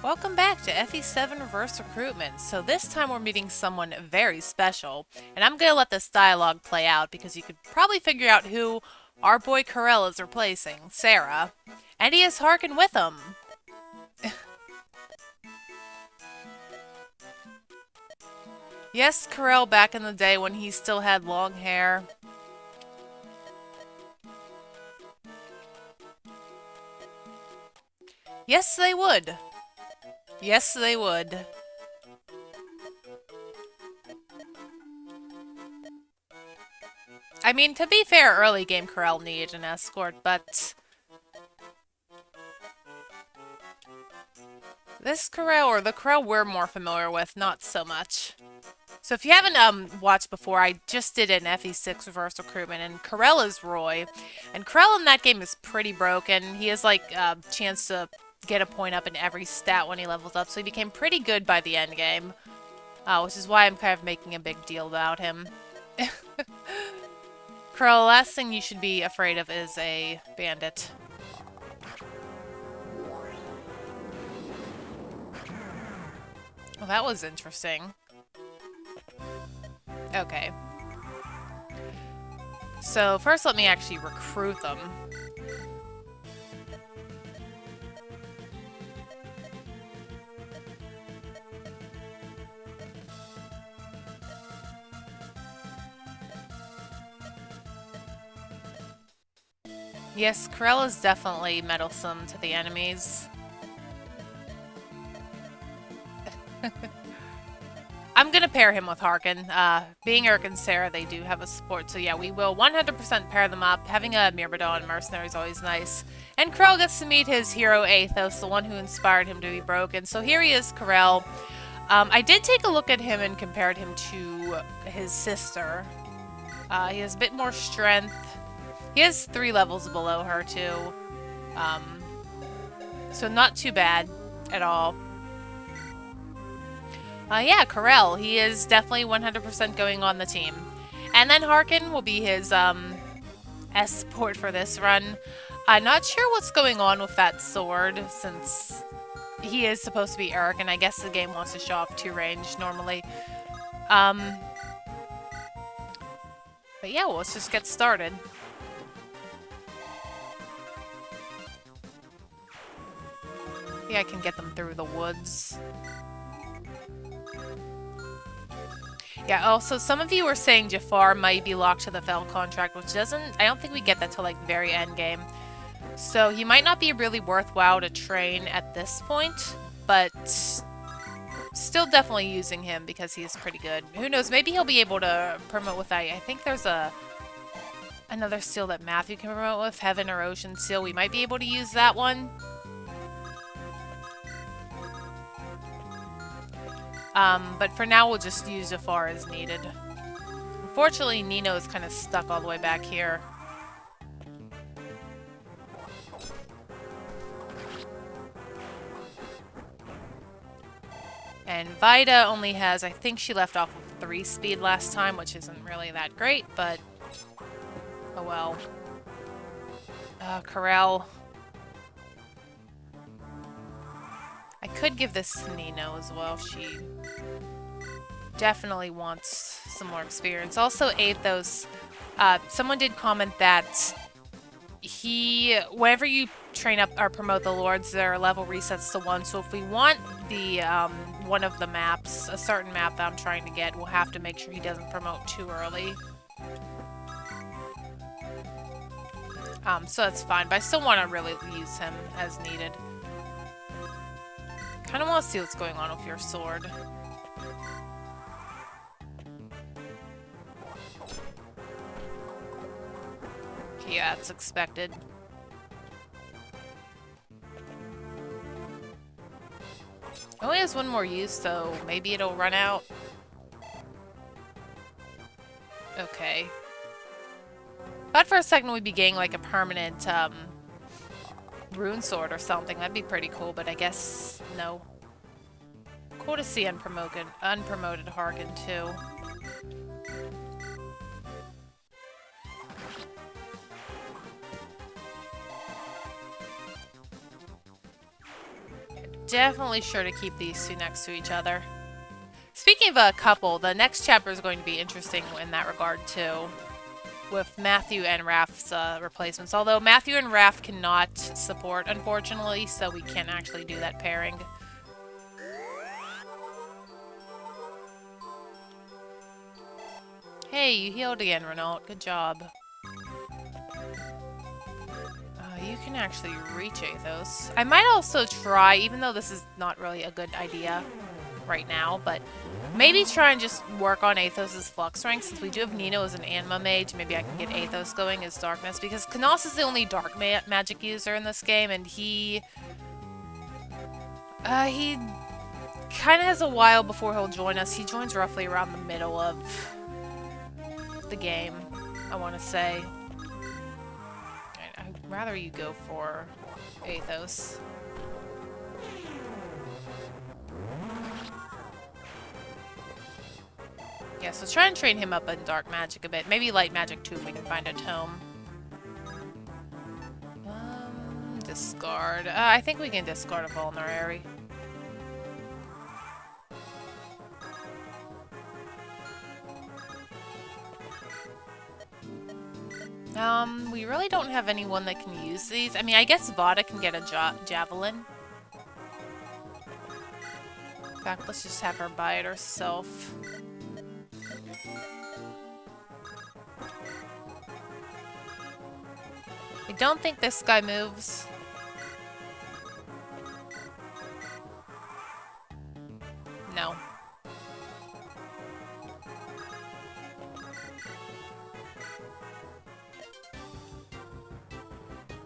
Welcome back to FE7 Reverse Recruitment. So this time we're meeting someone very special, and I'm gonna let this dialogue play out because you could probably figure out who our boy Corell is replacing, Sarah. And he has Harkin with him. Yes, Corell back in the day when he still had long hair. Yes, they would. Yes, they would. I mean, to be fair, early game Corell needed an escort, but this Corell, or the Corell we're more familiar with, not so much. So if you haven't watched before, I just did an FE6 reverse recruitment, and Corell is Roy. And Corell in that game is pretty broken. He has like a chance to get a point up in every stat when he levels up, so he became pretty good by the end game. Which is why I'm kind of making a big deal about him. Corell, the last thing you should be afraid of is a bandit. Well, that was interesting. Okay. So first let me actually recruit them. Yes, Corell is definitely meddlesome to the enemies. I'm gonna pair him with Harkin. Being Eric and Sarah, they do have a support, so yeah, we will 100% pair them up. Having a Myrmidon mercenary is always nice. And Corell gets to meet his hero Athos, the one who inspired him to be broken. So here he is, Corell. I did take a look at him and compared him to his sister. He has a bit more strength. He has 3 levels below her, too. So not too bad at all. Yeah, Corell. He is definitely 100% going on the team. And then Harkin will be his S support for this run. I'm not sure what's going on with that sword, since he is supposed to be Eric, and I guess the game wants to show off 2 range normally. But yeah, well, let's just get started. Yeah, I can get them through the woods. Yeah, also, some of you were saying Jafar might be locked to the Fel contract, which I don't think we get that till, like, very end game. So he might not be really worthwhile to train at this point, but still definitely using him because he's pretty good. Who knows, maybe he'll be able to promote with I think there's another seal that Matthew can promote with, Heaven or Ocean Seal. We might be able to use that one. But for now, we'll just use Jafar as needed. Unfortunately, Nino is kind of stuck all the way back here. And Vida only has, I think she left off with 3 speed last time, which isn't really that great, but oh well. Corell. I could give this to Nino as well. She definitely wants some more experience. Also, Athos. Someone did comment that whenever you train up or promote the lords, their level resets to 1. So if we want the one of the maps, a certain map that I'm trying to get, we'll have to make sure he doesn't promote too early. So that's fine, but I still want to really use him as needed. Kind of want to see what's going on with your sword. Yeah, it's expected. Only has 1 more use, so maybe it'll run out. Okay. Thought for a second we'd be getting like a permanent rune sword or something. That'd be pretty cool, but I guess no. Cool to see unpromoted Harkin too. definitely sure to keep these two next to each other. Speaking of a couple, the next chapter is going to be interesting in that regard too, with Matthew and Raph's replacements. Although Matthew and Raph cannot support, unfortunately, so we can't actually do that pairing. Hey, you healed again, Renault. Good job. You can actually reach Athos. I might also try, even though this is not really a good idea right now, but maybe try and just work on Athos' Flux rank. Since we do have Nino as an Anima mage, maybe I can get Athos going as Darkness, because Knos is the only dark magic user in this game, and he kind of has a while before he'll join us. He joins roughly around the middle of the game, I want to say. I'd rather you go for Athos. Yeah, so try and train him up in dark magic a bit. Maybe light magic too if we can find a tome. Discard. I think we can discard a vulnerary. We really don't have anyone that can use these. I mean, I guess Vada can get a javelin. In fact, let's just have her buy it herself. I don't think this guy moves. No.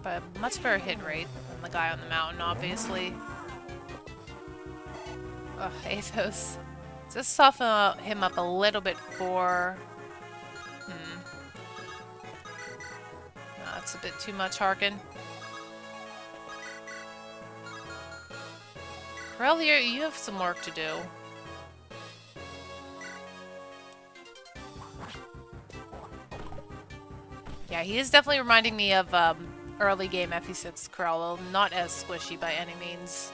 But a much better hit rate than the guy on the mountain, obviously. Ugh, Athos. Just soften him up a little bit for... That's a bit too much, Harkin. Corel, you have some work to do. Yeah, he is definitely reminding me of early game FE6 Corel, though not as squishy by any means.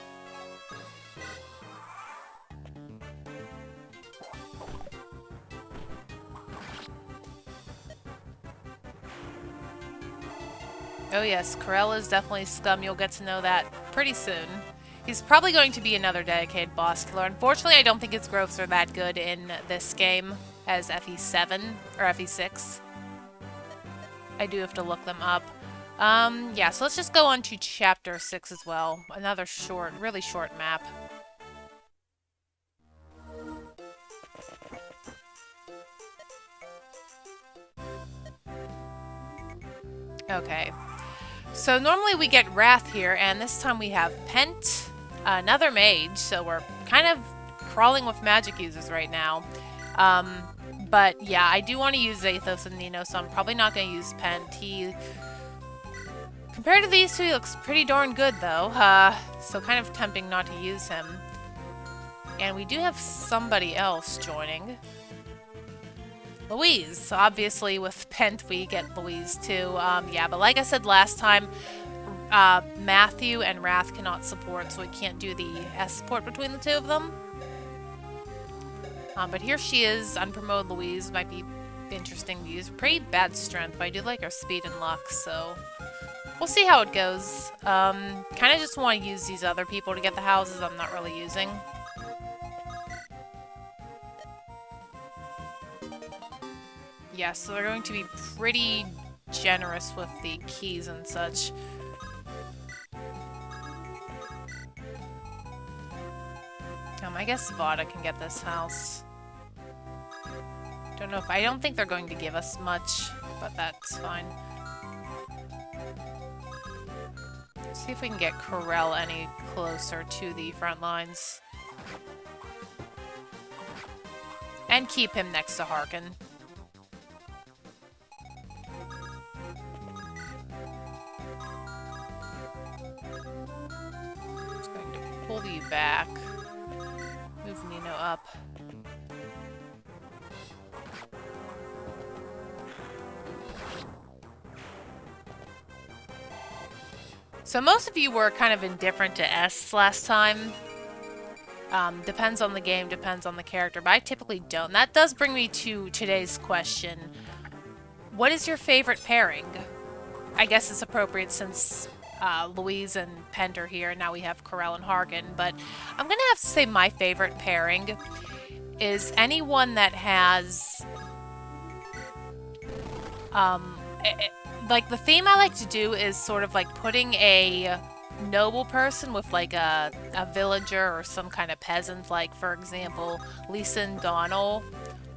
Oh yes, Corel is definitely scum. You'll get to know that pretty soon. He's probably going to be another dedicated boss killer. Unfortunately, I don't think his growths are that good in this game as FE7 or FE6. I do have to look them up. Yeah, so let's just go on to Chapter 6 as well. Another short, really short map. Okay. So normally we get Wrath here, and this time we have Pent, another mage, so we're kind of crawling with magic users right now. But yeah, I do want to use Athos and Nino, so I'm probably not going to use Pent. Compared to these two, he looks pretty darn good though, so kind of tempting not to use him. And we do have somebody else joining. Louise. Obviously, with Pent, we get Louise too. Yeah, but like I said last time, Matthew and Wrath cannot support, so we can't do the S support between the two of them. But here she is, unpromoted Louise. Might be interesting to use. Pretty bad strength, but I do like her speed and luck, so we'll see how it goes. Kind of just want to use these other people to get the houses I'm not really using. Yeah, so they're going to be pretty generous with the keys and such. I guess Vada can get this house. I don't think they're going to give us much, but that's fine. Let's see if we can get Corel any closer to the front lines. And keep him next to Harkin. Just going to pull you back. Move Nino up. So most of you were kind of indifferent to S last time. Depends on the game, depends on the character, but I typically don't. And that does bring me to today's question. What is your favorite pairing? I guess it's appropriate since Louise and Pent are here, and now we have Corel and Hargan, but I'm gonna have to say my favorite pairing is anyone that has like the theme I like to do is sort of like putting a noble person with like a villager or some kind of peasant, like for example Lisa and Donald,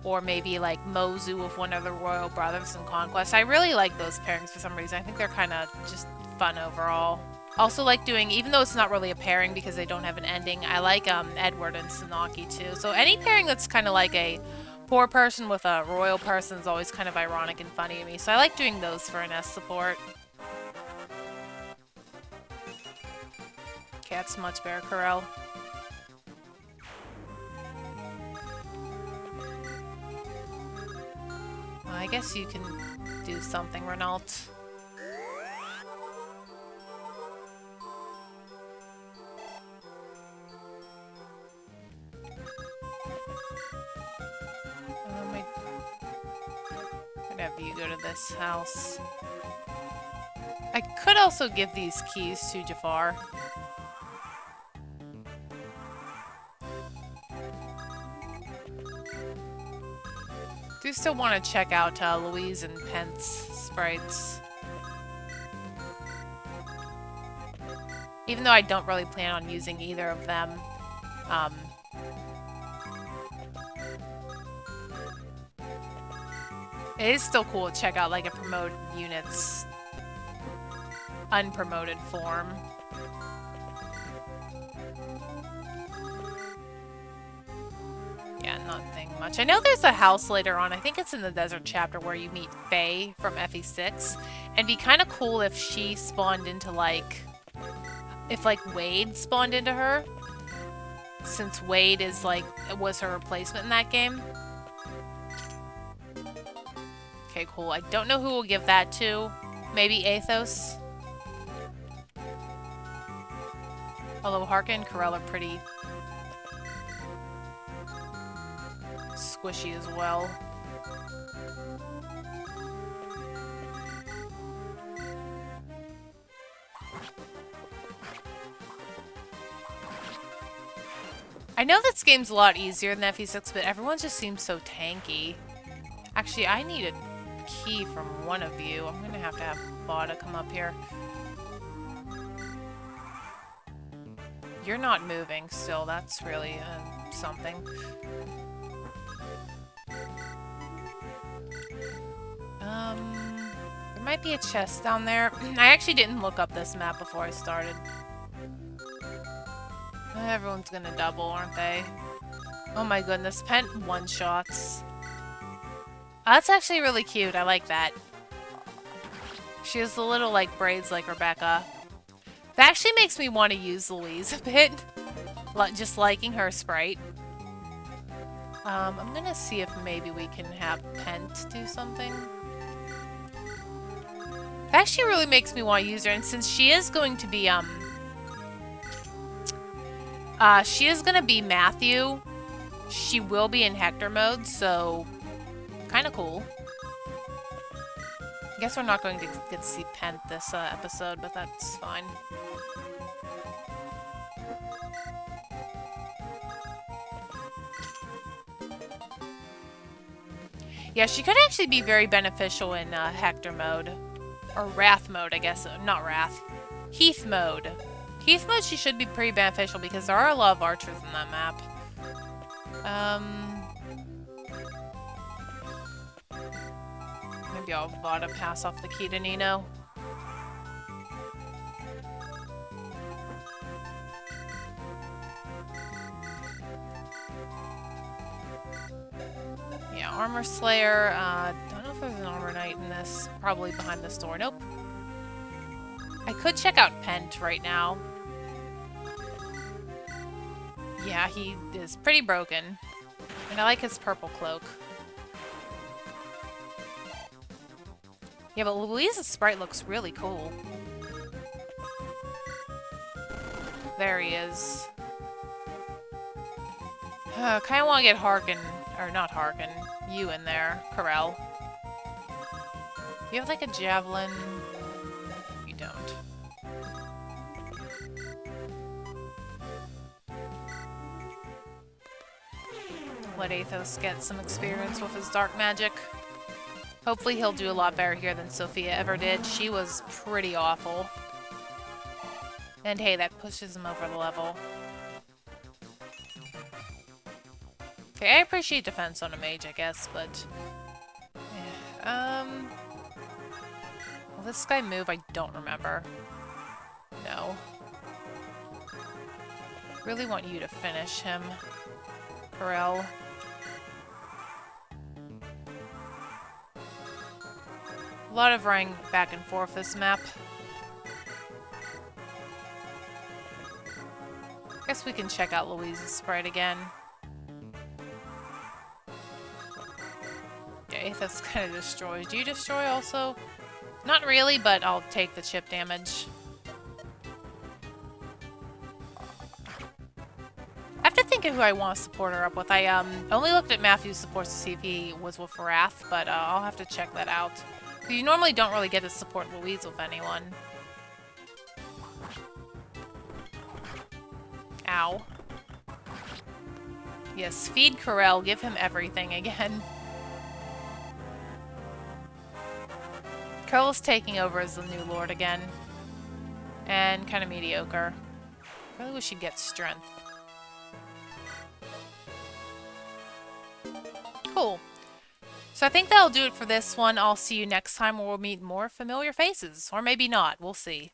or maybe like Mozu with one of the royal brothers in Conquest. I really like those pairings for some reason. I think they're kind of just fun overall. Also like doing, even though it's not really a pairing because they don't have an ending, I like Edward and Sanaki too. So any pairing that's kind of like a poor person with a royal person is always kind of ironic and funny to me. So I like doing those for an S support. Okay, that's much better, Corel. Well, I guess you can do something, Renault. I'd have you go to this house. I could also give these keys to Jafar. Do still want to check out Louise and Pent's sprites. Even though I don't really plan on using either of them. It is still cool to check out like a promoted unit's unpromoted form. Yeah, nothing much. I know there's a house later on, I think it's in the desert chapter, where you meet Faye from FE6. And it'd be kind of cool if she spawned into like... if like Wade spawned into her. Since Wade is like... was her replacement in that game. Okay, cool. I don't know who we'll give that to. Maybe Athos? Although Harka and Corel are pretty squishy as well. I know this game's a lot easier than FE6, but everyone just seems so tanky. Actually, I need a key from one of you. I'm gonna have Bada come up here. You're not moving still. That's really something. There might be a chest down there. I actually didn't look up this map before I started. Everyone's gonna double, aren't they? Oh my goodness, Pent one-shots. That's actually really cute. I like that. She has the little, like, braids like Rebecca. That actually makes me want to use Louise a bit. Just liking her sprite. I'm gonna see if maybe we can have Pent do something. That actually really makes me want to use her, and since she is going to be, she is gonna be Matthew, she will be in Hector mode, so kind of cool. I guess we're not going to get to see Pent this episode, but that's fine. Yeah, she could actually be very beneficial in Hector mode. Or Wrath mode, I guess. Not Wrath. Heath mode. Heath mode, she should be pretty beneficial because there are a lot of archers in that map. Maybe I'll Vada pass off the key to Nino. Yeah, Armor Slayer. Don't know if there's an Armor Knight in this. Probably behind this door. Nope. I could check out Pent right now. Yeah, he is pretty broken. And I like his purple cloak. Yeah, but Louise's sprite looks really cool. There he is. Kinda wanna get Harkin, or not Harkin, you in there, Corel. You have like a javelin? You don't. Let Athos get some experience with his dark magic. Hopefully he'll do a lot better here than Sophia ever did. She was pretty awful. And hey, that pushes him over the level. Okay, I appreciate defense on a mage, I guess, but... yeah, will this guy move? I don't remember. No. Really want you to finish him, Corel. A lot of running back and forth this map. Guess we can check out Louise's sprite again. Yeah, Athos kind of destroys. Do you destroy also? Not really, but I'll take the chip damage. I have to think of who I want to support her up with. I only looked at Matthew's supports to see if he was with Wrath, but I'll have to check that out. You normally don't really get to support Louise with anyone. Ow. Yes, feed Corel. Give him everything again. Corel's taking over as the new lord again. And kind of mediocre. Really wish he'd get strength. Cool. So I think that'll do it for this one. I'll see you next time where we'll meet more familiar faces. Or maybe not. We'll see.